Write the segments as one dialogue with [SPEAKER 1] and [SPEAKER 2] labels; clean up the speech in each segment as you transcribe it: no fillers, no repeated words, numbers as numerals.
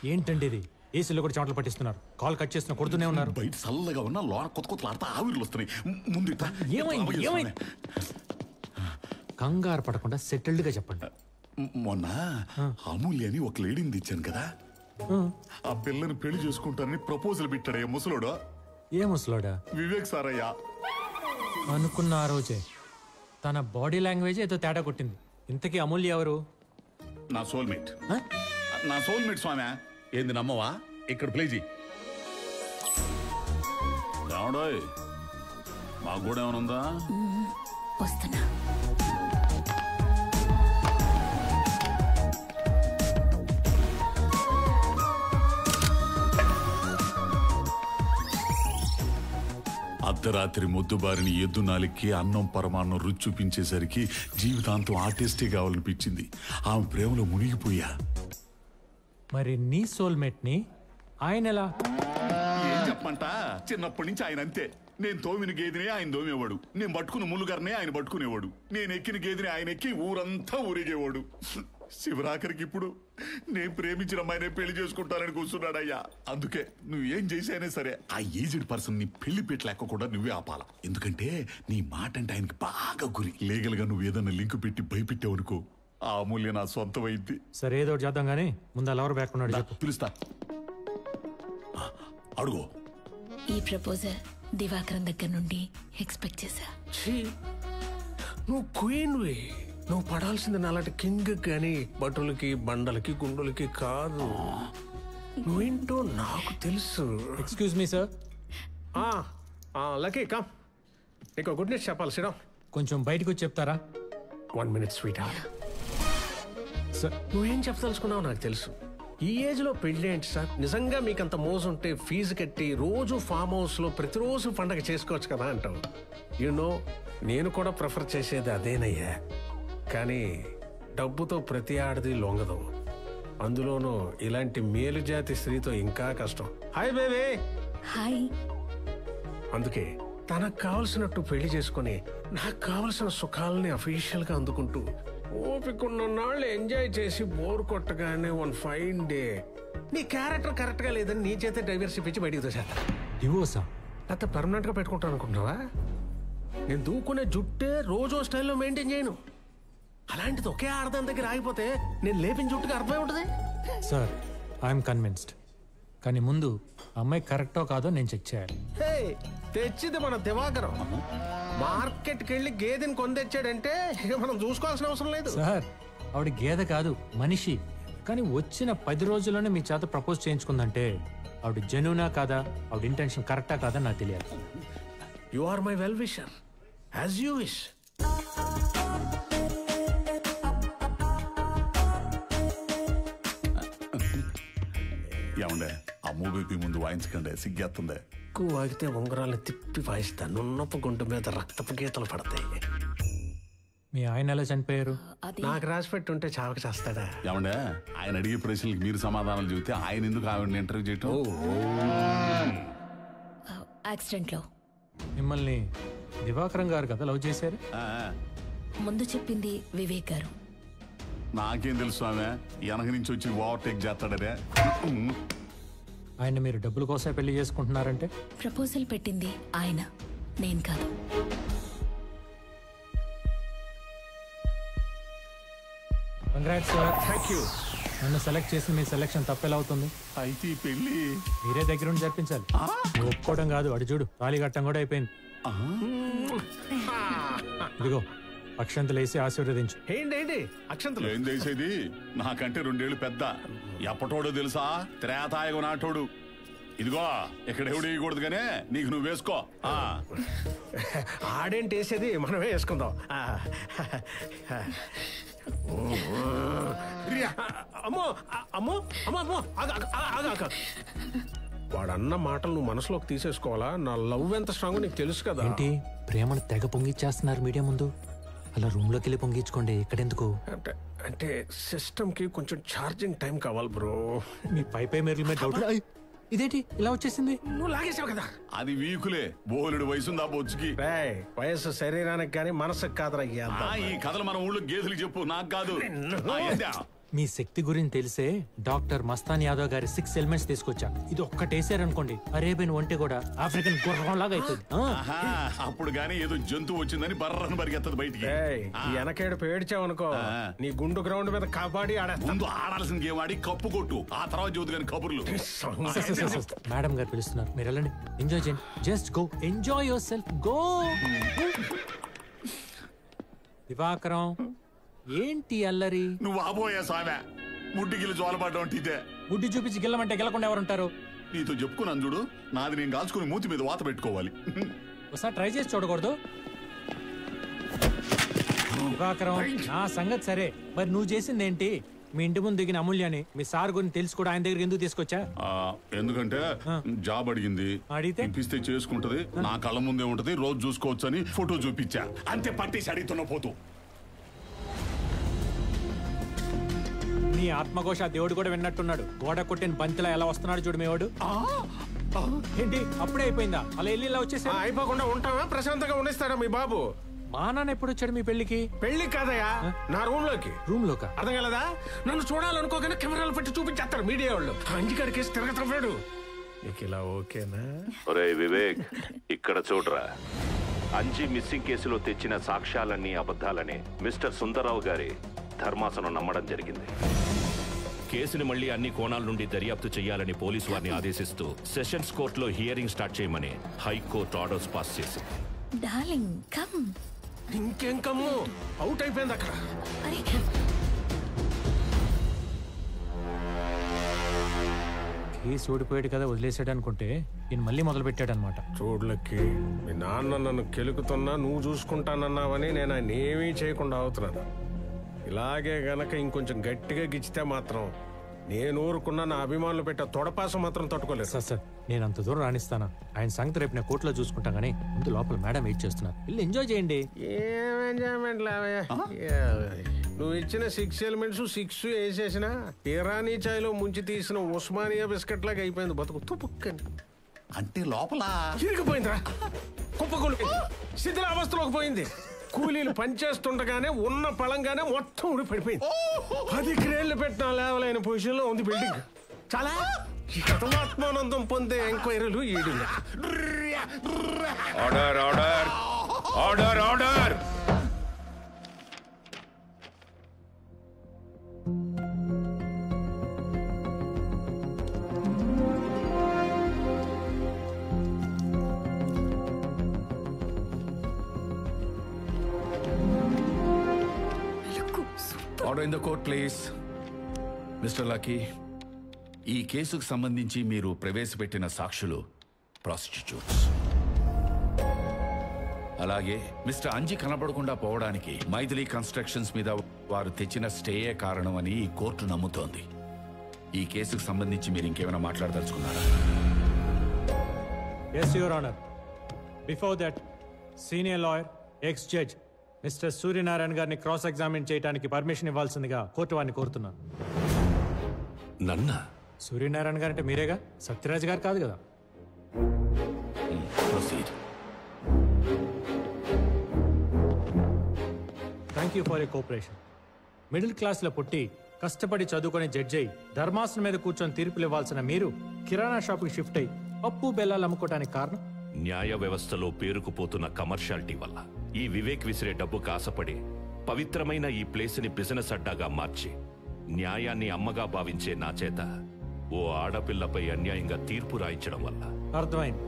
[SPEAKER 1] ఏంటండి ఇది? ఏసీలో కూడా చెమటలు పట్టిస్తున్నారు, కాల్ కట్ చేస్తున్నా కొడుతూనే ఉన్నారు.
[SPEAKER 2] బయట చల్లగా ఉన్నా లోన కొత్త కొత్త ఆడతా ఆవిర్లు వస్తున్నాయి. ముందు
[SPEAKER 1] ఏమైంది? కంగారు పడకుండా సెటిల్డ్ గా చెప్పండి.
[SPEAKER 2] మొన్న అమూల్య అని ఒక లేడీని తెచ్చాను కదా, ఆ పిల్లని పెళ్లి చేసుకుంటానని ప్రపోజల్ పెట్టాడు. ముసలోడా?
[SPEAKER 1] ఏ ముసలోడా?
[SPEAKER 2] వివేక్ సారయ్యా.
[SPEAKER 1] అనుకున్న ఆ రోజే తన బాడీ లాంగ్వేజ్ ఏదో తేడా కొట్టింది. ఇంతకీ అమూల్య ఎవరు?
[SPEAKER 2] నా సోల్మేట్. నా సోల్మేట్ స్వామి. ఏంది నమ్మవా? ఇక్కడ ప్లే చేయి. మాకు కూడా ఏమైనా ఉందా?
[SPEAKER 3] వస్తున్నా.
[SPEAKER 2] అర్ధరాత్రి మొద్దుబారిని ఎద్దు నాలికి అన్నం పరమాన్నం రుచి చూపించేసరికి జీవితాంతం ఆర్టిస్టే కావాలనిపించింది. ఆమె ప్రేమలో మునిగిపోయా.
[SPEAKER 1] మరి నీ సోల్మేట్ ని ఆయన ఎలా?
[SPEAKER 2] ఏం చెప్పమంట, చిన్నప్పటి నుంచి ఆయన అంతే. నేను తోమిన గేదెనే ఆయన తోమేవాడు, నేను పట్టుకున్న ములుగారినే ఆయన పట్టుకునేవాడు, నేను ఎక్కిన గేదెని ఆయన ఎక్కి ఊరంతా ఊరిగేవాడు. శివరాఖరికి ఇప్పుడు నేను ప్రేమించిన అమ్మాయినే పెళ్లి చేసుకుంటానని కూర్చున్నాడయ్యా. అందుకే నువ్వేం చేసానే సరే ఆ ఏజ్డ్ పర్సన్ ని పెళ్లి పెట్టలేక కూడా నువ్వే ఆపాల. ఎందుకంటే నీ మాట అంటే ఆయనకి బాగా గురి. లీగల్ గా నువ్వు ఏదన్నా లింక్ పెట్టి భయపెట్టావనుకో, ఆ అమూల్య నా సొంతం అయింది.
[SPEAKER 1] సరే ఏదో చేద్దాం గానీ ముందు అలా ఎవరు బ్యాక్కున్నాడు
[SPEAKER 2] పిలుస్తా. అడుగు.
[SPEAKER 3] ఈ ప్రపోజల్ దివాకరం దగ్గర నుండి ఎక్స్పెక్ట్ చేశా.
[SPEAKER 4] నువ్వు క్వీన్వి, నువ్వు పడాల్సింది నాలాంటి కింగ్ కానీ బటులకి బండలకి గుండులకి కాదు. నువ్వేంటో నాకు తెలుసు.
[SPEAKER 1] Excuse me sir.
[SPEAKER 4] Lucky come, నీకు గుడ్ న్యూస్ చెప్పాలి. సిడా,
[SPEAKER 1] కొంచెం బయటకు వచ్చి చెప్తారా?
[SPEAKER 4] 1 minute స్వీట్. నువ్వేం చెప్పదలుచుకున్నావు నాకు తెలుసు. ఈ ఏజ్ లో పెళ్లి ఏంటి సార్? నిజంగా మీకంత మోజు ఉంటే ఫీజు కట్టి రోజు ఫామ్ హౌస్ లో ప్రతిరోజు పండగ చేసుకోవచ్చు కదా అంటావు. యూనో, నేను కూడా ప్రిఫర్ చేసేది అదేనయ్యా. కానీ డబ్బుతో ప్రతి ఆడది లొంగదు, అందులోనూ ఇలాంటి మేలు జాతి స్త్రీతో ఇంకా కష్టం. Hi baby.
[SPEAKER 3] హాయ్.
[SPEAKER 4] అందుకే తనకు కావలసినట్టు పెళ్లి చేసుకుని నాకు కావలసిన సుఖాలని అఫీషియల్ గా అందుకుంటూ ఓపికన్న నాళ్ళు ఎంజాయ్ చేసి బోర్ కొట్టగానే 1 fine day నీ క్యారెక్టర్ కరెక్ట్ గా లేదని నీ చేత డైవర్సిటీ ఇచ్చి బయటికి తోసేస్తా.
[SPEAKER 1] డివోర్సా?
[SPEAKER 4] లేకపోతే పర్మనెంట్ గా పెట్టుకుంటాను అనుకుంటున్నావా? నేను దూకునే జుట్టే రోజు స్టైల్లో మెయింటైన్ చేయను. అలాంటిది ఒకే ఆడదాని దగ్గర ఆగిపోతే నేను లేపిన జుట్టుకి అర్థమై ఉంటుంది.
[SPEAKER 1] Sir, I'm convinced. కానీ ముందు అమ్మాయి కరెక్టో కాదో నేను చెక్ చేయాలి.
[SPEAKER 4] తెచ్చింది మన దివాకరం. మార్కెట్కి వెళ్ళి గేదెని కొని తెచ్చాడంటే ఇక మనం చూసుకోవాల్సిన అవసరం లేదు.
[SPEAKER 1] సార్, ఆవిడ గేదె కాదు, మనిషి. కానీ వచ్చిన 10 రోజుల్లోనే మీ చేత ప్రపోజ్ చేయించుకుందంటే ఆవిడ జెన్యూనా కాదా, ఆవిడ ఇంటెన్షన్ కరెక్టా కాదా నాకు తెలియాలి.
[SPEAKER 4] You are my well wisher, as you wish.
[SPEAKER 2] ఏమండే, ఆ మూవీ ముందు వాయించకండి, సిగ్గేస్తుంది.
[SPEAKER 4] ఎక్కువ వాగితే ఉంగరాలను తిప్పి వాయిస్తాను. నున్నపు గుంటు మీద రక్తపు గీతలు పడతాయి.
[SPEAKER 1] మీ ఆయన ఎలా చనిపోయారు?
[SPEAKER 4] నాకు రాసి పెట్టుంటే చావక చేస్తాడా?
[SPEAKER 2] ఏమండే, ఆయన అడిగే ప్రశ్నలకు మీరు సమాధానాలు చెబితే ఆయన ఎందుకు ఆవిడని ఇంటర్వ్యూ చేయటం?
[SPEAKER 3] యాక్సిడెంట్ లో.
[SPEAKER 1] మిమ్మల్ని దివాకరం గారు కదా లవ్ చేశారు?
[SPEAKER 3] ముందు చెప్పింది వివేక్ గారు.
[SPEAKER 2] నాకేం తెలుసు ఆమె వెనక నుంచి వచ్చి ఓవర్టేక్ చేస్తాడనే.
[SPEAKER 1] ఆయన మీరు డబ్బుల కోసం పెళ్లి చేసుకుంటున్నారంటే?
[SPEAKER 3] ప్రపోజల్ పెట్టింది ఆయన, నేను కాదు.
[SPEAKER 1] Congrats sir.
[SPEAKER 4] Thank you.
[SPEAKER 1] నన్ను సెలెక్ట్ చేసి మీ సెలెక్షన్ తప్పెలా అవుతుంది?
[SPEAKER 2] అయితే ఈ పెళ్లి
[SPEAKER 1] మీరే దగ్గర ఉండి జరిపించాలి. ఒప్పుకోవడం కాదు, అడు చూడు తాళి కట్టం కూడా అయిపోయింది. ఇదిగో అక్షంతలు వేసి ఆశీర్వదించు.
[SPEAKER 4] ఏంటి అక్షంతలు?
[SPEAKER 2] ఏం చేసేది, నాకంటే 2 ఏళ్ళు పెద్ద. ఎప్పటోడో తెలుసా, త్రేతాయుగ నాటోడు. ఇదిగో ఇక్కడ ఎవడు వేయకూడదు గానే నీకు నువ్వు వేసుకో.
[SPEAKER 4] ఆడేంటి వేసేది, మనమే వేసుకుందాం. అమ్మో అమ్మో అమ్మో అమ్మో, వాడన్న మాటలు నువ్వు మనసులోకి తీసేసుకోవాలా? నా లవ్ ఎంత స్ట్రాంగ్ నీకు తెలుసు కదా.
[SPEAKER 1] ఏంటి ప్రేమను తెగ పొంగిచ్చేస్తున్నారు మీడియా ముందు? అలా రూమ్ లోకి వెళ్ళి పొంగించుకోండి, ఇక్కడెందుకు?
[SPEAKER 4] అంటే సిస్టమ్ కి కొంచెం ఛార్జింగ్ టైం కావాలి బ్రో.
[SPEAKER 1] మీ పై మెరుగు మీద డౌట్. ఇదేంటి ఇలా వచ్చేసింది?
[SPEAKER 4] నువ్వు లాగేసావు కదా.
[SPEAKER 2] అది వీకులే, బోలెడు వయసుందా బొచ్చుకి.
[SPEAKER 4] వయసు శరీరానికి కానీ మనసుకు కాదురా.
[SPEAKER 2] ఈ కథలు మన ఊళ్ళో గేదెలు చెప్పు, నాకు కాదు.
[SPEAKER 1] మీ శక్తి గురించి తెలిసే డాక్టర్ మస్తాన్ యాదవ్ గారి 6 ఎలిమెంట్స్ తీసుకొచ్చా. ఇది ఒక్కటేసారనుకోండి అరేబియన్ ఒంటి కూడా ఆఫ్రికన్ గుర్రం లాగా అవుతుంది.
[SPEAKER 2] ఆహా, అప్పుడు గానీ ఏదో జంతువు వచ్చిందని బర్రను పరిగెత్తదు బయటికి.
[SPEAKER 4] ఈ వెనకేడు పేడ్చావనుకో నీ గుండు గ్రౌండ్ మీద కబడ్డీ
[SPEAKER 2] ముందు ఆడాల్సిన గేమ్ ఆడి కప్పు కొట్టు, ఆ తర్వాత చూద్దు కానీ కబుర్లు.
[SPEAKER 1] మేడం గారు పిలుస్తున్నారు, మీరు వెళ్ళండి. ఎంజాయ్ చేయండి. Just go, enjoy your self, go. Divakaram ఏంటి అల్లరి?
[SPEAKER 2] నువ్వు ఆబోయే సామె ముడ్డిగిల్లి జోలపడ్డం ఇదే.
[SPEAKER 1] గుడ్డి చూపించి గిల్లమంటే గెలకుండా ఎవరుంటారు?
[SPEAKER 2] నీతో చెప్పుకున్నాను చూడు, నాది నేను కాల్చుకుని మూతి మీద వాత పెట్టుకోవాలి.
[SPEAKER 1] ఒకసారి ట్రై చేసి చూడకూడదు? దివాకరం నా సంగతి సరే, మరి నువ్వు చేసింది ఏంటి? మీ ఇంటి ముందు దిగిన అమూల్యాన్ని మీ సార్ గురించి తెలుసు కూడా ఆయన దగ్గర ఎందుకు తీసుకొచ్చా?
[SPEAKER 2] ఎందుకంటే జాబ్ అడిగింది,
[SPEAKER 1] అడిగితే
[SPEAKER 2] ఇప్పిస్తే చేసుకుంటది, నా కళ్ళ ముందే ఉంటది, రోజు చూసుకోవచ్చు అని ఫోటో చూపించా. అంతే, పట్టేసి అడుగుతున్న పోతూ.
[SPEAKER 1] నీ ఆత్మఘోష దేవుడు కూడా విన్నట్టున్నాడు. గోడ కొట్టిన బంతిలా ఎలా వస్తున్నాడు చూడు మేవాడు. ఏంటి అప్పుడే అయిపోయిందా? అలా వెళ్ళి ఇలా వచ్చేసా?
[SPEAKER 4] అయిపోకుండా ఉంటావా? ప్రశాంతంగా ఉండేస్తాడా మీ బాబు?
[SPEAKER 1] మా నాన్న ఎప్పుడు వచ్చాడు మీ పెళ్లికి?
[SPEAKER 4] పెళ్లి కాదయా, నా రూమ్ లోకి.
[SPEAKER 1] రూమ్ లోక?
[SPEAKER 4] అర్థం కలదా? నన్ను చూడాలనుకోగానే కెమెరాలు పెట్టి చూపించేస్తారు మీడియా వాళ్ళు. అంజికాడికేసి తిరగతున్నాడు. నీకు ఇలా ఓకేనా?
[SPEAKER 5] ఒరే వివేక్, ఇక్కడ చూడరా. అంజి మిస్సింగ్ కేసులో తెచ్చిన సాక్ష్యాలన్నీ అబద్ధాలని మిస్టర్ సుందరరావు గారి ధర్మాసనం నమ్మడం జరిగింది. కేసుని మళ్లీ అన్ని కోణాల నుండి దర్యాప్తు చేయాలని పోలీసు వారిని ఆదేశిస్తూ సెషన్స్ కోర్టులో హియరింగ్ స్టార్ట్ చేయమని హైకోర్టు ఆర్డర్స్ పాస్ చేసింది.
[SPEAKER 3] Darling come.
[SPEAKER 4] ఇంకేం కమ్ము, అవుట్ అయిపోయింది అక్కడ.
[SPEAKER 1] కేసు ఓడిపోయాడు కదా వదిలేసాడు అనుకుంటే నేను మళ్ళీ మొదలు పెట్టాడు అనమాట.
[SPEAKER 4] చూడలకి మీ నాన్న నన్ను కెలుకుతున్నా నువ్వు చూసుకుంటానన్నావని నేను ఆయన ఏమీ చేయకుండా అవుతున్నాను. ఇలాగే గనక ఇంకొంచెం గట్టిగా గిచ్చితే మాత్రం నేను ఊరుకున్నా నా అభిమానులు పెట్టే తొడపాసం మాత్రం తట్టుకోలేదు.
[SPEAKER 1] సార్ నేను అంత దూరం రాణిస్తానా? ఆయన సంగతి రేపు నేను కోర్టులో చూసుకుంటాం కానీ ముందు లోపల మేడం వెయిట్ చేస్తున్నారు. వెళ్ళి ఎంజాయ్ చేయండి.
[SPEAKER 4] ఏం ఎంజాయ్మెంట్ లావయ్యా? నువ్వు ఇచ్చిన 6 ఎలిమెంట్స్ 6 వేసేసిన ఇరానీ చాయ్లో ముంచి తీసిన ఉస్మానియా బిస్కెట్ లాగా అయిపోయింది బతుకు. తుపుక్కని
[SPEAKER 2] అంటే లోపల
[SPEAKER 4] ఇరిగిపోయిందిరా, కుప్పకొల్లు శిథిలావస్థలోకి పోయింది. కూలీలు పనిచేస్తుండగానే ఉన్న పళంగానే మొత్తం ఊడి పడిపోయింది. 10 క్రేళ్లు పెట్టిన లేవలైన పొజిషన్ లో ఉంది బిల్డింగ్. చాలా ఆత్మానందం పొందే ఎంక్వైరీలు ఈడు.
[SPEAKER 5] Order order order order.
[SPEAKER 6] Order in the court please. Mister lucky, ఈ కేసుకు సంబంధించి మీరు ప్రవేశపెట్టిన సాక్షులు ప్రాస్టిట్యూట్స్. అలాగే మిస్టర్ అంజి కనబడకుండా పోవడానికి మైథిలి కన్స్ట్రక్షన్స్ మీద వారు తెచ్చిన స్టేయే కారణం అని ఈ కోర్టు నమ్ముతోంది. ఈ కేసుకు సంబంధించి మీరు ఇంకేమైనా మాట్లాడదలుచుకున్నారా?
[SPEAKER 1] Yes your honour. Before that senior lawyer ex judge mister Suryanarayana గారిని క్రాస్ ఎగ్జామిన్ చేయడానికి పర్మిషన్ ఇవ్వాల్సిందిగా కోర్టు వారిని కోరుతున్నాను.
[SPEAKER 5] నన్నా?
[SPEAKER 1] సూర్యనారాయణ గారు అంటే మీరేగా, సత్యరాజ్ గారు కాదు కదా? Thank you for your cooperation. Middle క్లాస్లో పుట్టి కష్టపడి చదువుకునే జడ్జి అయి ధర్మాసనం మీద కూర్చొని తీర్పులు ఇవ్వాల్సిన మీరు కిరాణా షాప్కి షిఫ్ట్ అయి పప్పు బెల్లాలు అమ్ముకోవడానికి కారణం?
[SPEAKER 5] న్యాయ వ్యవస్థలో పేరుకుపోతున్న కమర్షియాలిటీ వల్ల ఈ వివేక్ విసిరే డబ్బు కాసపడి పవిత్రమైన ఈ ప్లేస్ని బిజినెస్ అడ్డాగా మార్చి న్యాయాన్ని అమ్మగా భావించే నా చేత ఓ ఆడపిల్లపై అన్యాయంగా తీర్పు రాయించడం వల్ల.
[SPEAKER 1] అర్థమైంది.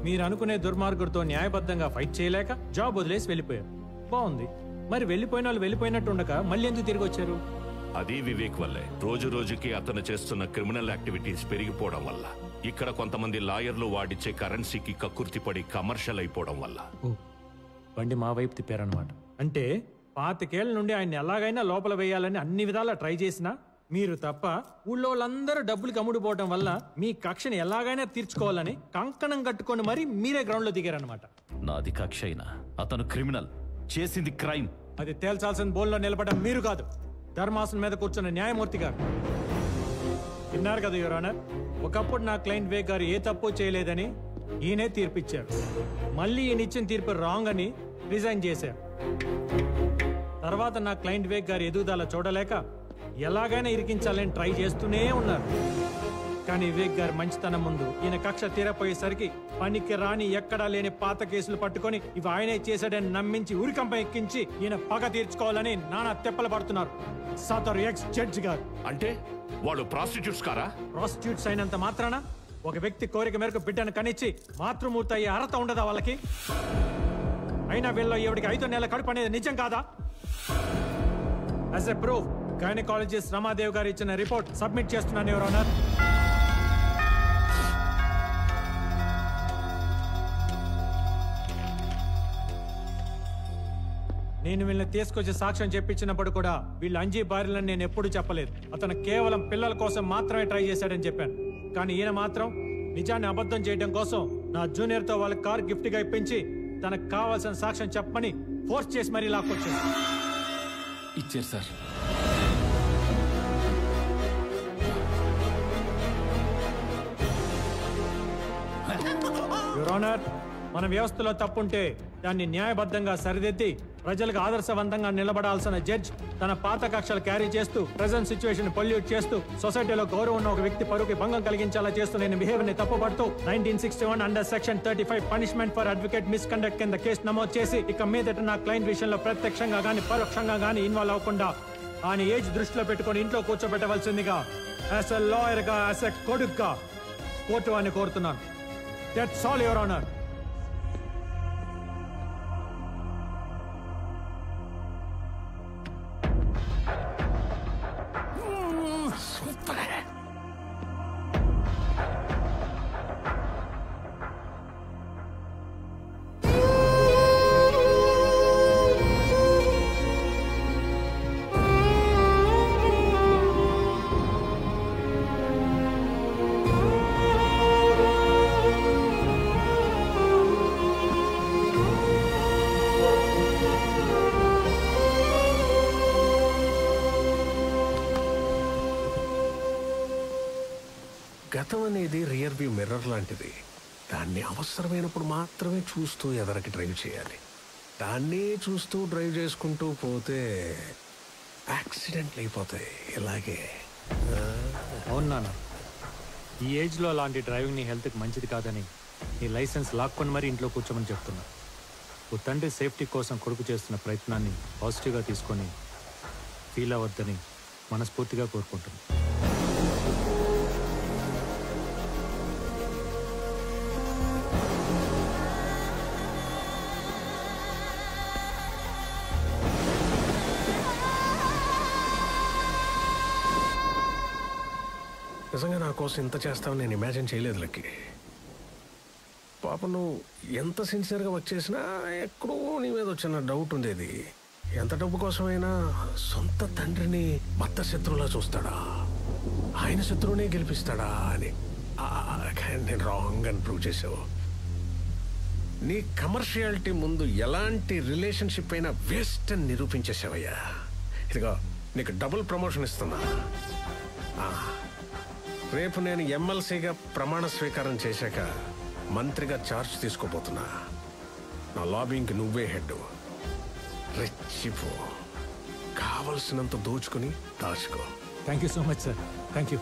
[SPEAKER 1] మీరు అనుకునే దుర్మార్గుడితో న్యాయబద్ధంగా ఫైట్ చేయలేక జాబ్ వదిలేసి వెళ్ళిపోయారు. బాగుంది. మరి వెళ్ళిపోయిన వాళ్ళు వెళ్ళిపోయినట్టు ఉండక మళ్ళీ ఎందుకు తిరిగి వచ్చారు?
[SPEAKER 5] అది వివేక్ వల్లే. రోజు రోజుకి అతను చేస్తున్న క్రిమినల్ యాక్టివిటీస్ పెరిగిపోవడం వల్ల, ఇక్కడ కొంతమంది లాయర్లు వాడిచ్చే కరెన్సీకి కక్కుర్తిపడి కమర్షియల్ అయిపోవడం వల్ల.
[SPEAKER 1] బండి మా వైపు తిప్పారనమాట. అంటే 25 ఏళ్ల నుండి ఆయన ఎలాగైనా లోపల వేయాలని అన్ని విధాలా ట్రై చేసినా మీరు తప్ప ఊళ్ళో వాళ్ళందరూ డబ్బులకి అమ్ముడుపోవడం వల్ల మీ కక్షని ఎలాగైనా తీర్చుకోవాలని కంకణం కట్టుకొని మరి మీరే గ్రౌండ్ లో దిగారనమాట.
[SPEAKER 7] నాది కక్ష అయినా అతను క్రిమినల్, చేసింది క్రైమ్.
[SPEAKER 1] అది తేల్చాల్సిన బోల్లో నిలబడడం మీరు కాదు, ధర్మాసనం మీద కూర్చున్న న్యాయమూర్తి గారు. విన్నారు కదా యువర్ ఆనర్, ఒకప్పుడు నా క్లయింట్ వేగ్ గారు ఏ తప్పు చేయలేదని ఈయనే తీర్పిచ్చారు. మళ్ళీ ఈయన ఇచ్చిన తీర్పు రాంగ్ అని రిజైన్ చేశారు. తర్వాత నా క్లయింట్ వేగ్ గారి ఎదుగుదల చూడలేక ఎలాగైనా ఇరికించాలని ట్రై చేస్తూనే ఉన్నారు. కానీ వివేక్ గారి మంచితనం ముందు ఈయన కక్ష తీరపోయేసరికి పనికి రాని ఎక్కడా లేని పాత కేసులు పట్టుకొని ఇవి ఆయనే చేశాడని నమ్మించి ఉరికంప ఎక్కించి ఈయన పగ తీర్చుకోవాలని నానా తెప్పలు పడుతున్నారు. సదరు ఎక్స్ జడ్జి గారు.
[SPEAKER 5] అంటే వాళ్ళు ప్రాస్టిట్యూట్స్ కారా?
[SPEAKER 1] ప్రాస్టిట్యూట్స్ అయినంత మాత్రాన ఒక వ్యక్తి కోరిక మేరకు బిడ్డను కనిచ్చి మాతృమూర్తి అయ్యే అర్హత ఉండదా వాళ్ళకి? అయినా వీళ్ళ ఎవడికి 5 నెలల కడుపు అనేది నిజం కాదా? As a proof gynaecologist Ramadev గారు ఇచ్చిన రిపోర్ట్ సబ్మిట్ చేస్తున్నాను యువర్ ఆనర్. నేను వీళ్ళని తీసుకొచ్చి సాక్ష్యం చెప్పించినప్పుడు కూడా వీళ్ళు అంజీ భార్యలని నేను ఎప్పుడూ చెప్పలేదు. అతను కేవలం పిల్లల కోసం మాత్రమే ట్రై చేశాడని చెప్పాను. కానీ ఈయన మాత్రం నిజాన్ని అబద్ధం చేయడం కోసం నా జూనియర్తో వాళ్ళ కార్ గిఫ్ట్గా ఇప్పించి తనకు కావాల్సిన సాక్ష్యం చెప్పమని ఫోర్స్ చేసి మరీ లాక్కొచ్చాను.
[SPEAKER 8] ఇచ్చారు సార్.
[SPEAKER 1] యువర్ ఆనర్, మన వ్యవస్థలో తప్పుంటే దాన్ని న్యాయబద్ధంగా సరిదిద్ది ప్రజలకు ఆదర్శవంతంగా నిలబడాల్సిన జడ్జ్ తన పాత కక్షలు క్యారీ చేస్తూ ప్రెజెంట్ సిచ్యువేషన్ పొల్యూట్ చేస్తూ సొసైటీలో గౌరవం ఉన్న ఒక వ్యక్తి పరువుకి భంగం కలిగించేలా చేస్తూ నేను బిహేవియర్ ని తప్పుపడుతూ 1961 under section 35 punishment for advocate misconduct కింద కేసు నమోదు చేసి ఇక మీదట నా క్లయింట్ విషయంలో ప్రత్యక్షంగా గానీ పరోక్షంగా గానీ ఇన్వాల్వ్ అవ్వకుండా ఆయన ఏజ్ దృష్టిలో పెట్టుకుని ఇంట్లో కూర్చోబెట్టవలసిందిగా యాజ్ ఎ లాయర్ గా యాజ్ ఎ కొడుగ్గా కోర్టు అని కోరుతున్నాను. That's all your honour.
[SPEAKER 4] గతం అనేది రియర్ వ్యూ మిర్రర్ లాంటిది. దాన్ని అవసరమైనప్పుడు మాత్రమే చూస్తూ ఎదరికి డ్రైవ్ చేయాలి. దాన్నే చూస్తూ డ్రైవ్ చేసుకుంటూ పోతే యాక్సిడెంట్లు అయిపోతాయి. ఇలాగే
[SPEAKER 1] అవును నాన్న, ఈ ఏజ్లో అలాంటి డ్రైవింగ్ నీ హెల్త్కి మంచిది కాదని నీ లైసెన్స్ లాక్కొని మరీ ఇంట్లో కూర్చోమని చెప్తున్నా. ఓ తండ్రి సేఫ్టీ కోసం కొడుకు చేస్తున్న ప్రయత్నాన్ని పాజిటివ్గా తీసుకొని ఫీల్ అవ్వద్దని మనస్ఫూర్తిగా కోరుకుంటున్నాను.
[SPEAKER 4] నిజంగా నా కోసం ఇంత చేస్తావని నేను ఇమాజిన్ చేయలేదు లక్కి. పాప నువ్వు ఎంత సిన్సియర్గా వర్క్ చేసినా ఎక్కడో నీ మీద వచ్చిన డౌట్ ఉండేది. ఎంత డబ్బు కోసమైనా సొంత తండ్రిని భర్త శత్రువులా చూస్తాడా, ఆయన శత్రువునే గెలిపిస్తాడా అని. కానీ నేను రాంగ్ అని ప్రూవ్ చేసావు. నీ కమర్షియాలిటీ ముందు ఎలాంటి రిలేషన్షిప్ అయినా వేస్ట్ అని నిరూపించేసావయ్యా. ఇదిగో నీకు డబుల్ ప్రమోషన్ ఇస్తున్నా. రేపు నేను ఎమ్మెల్సీగా ప్రమాణ స్వీకారం చేశాక మంత్రిగా ఛార్జ్ తీసుకోబోతున్నా. నా లాబింగ్కి నువ్వే హెడ్. రెచ్చిపో, కావలసినంత దోచుకుని దాచుకో.
[SPEAKER 1] Thank you so much sir. Thank you.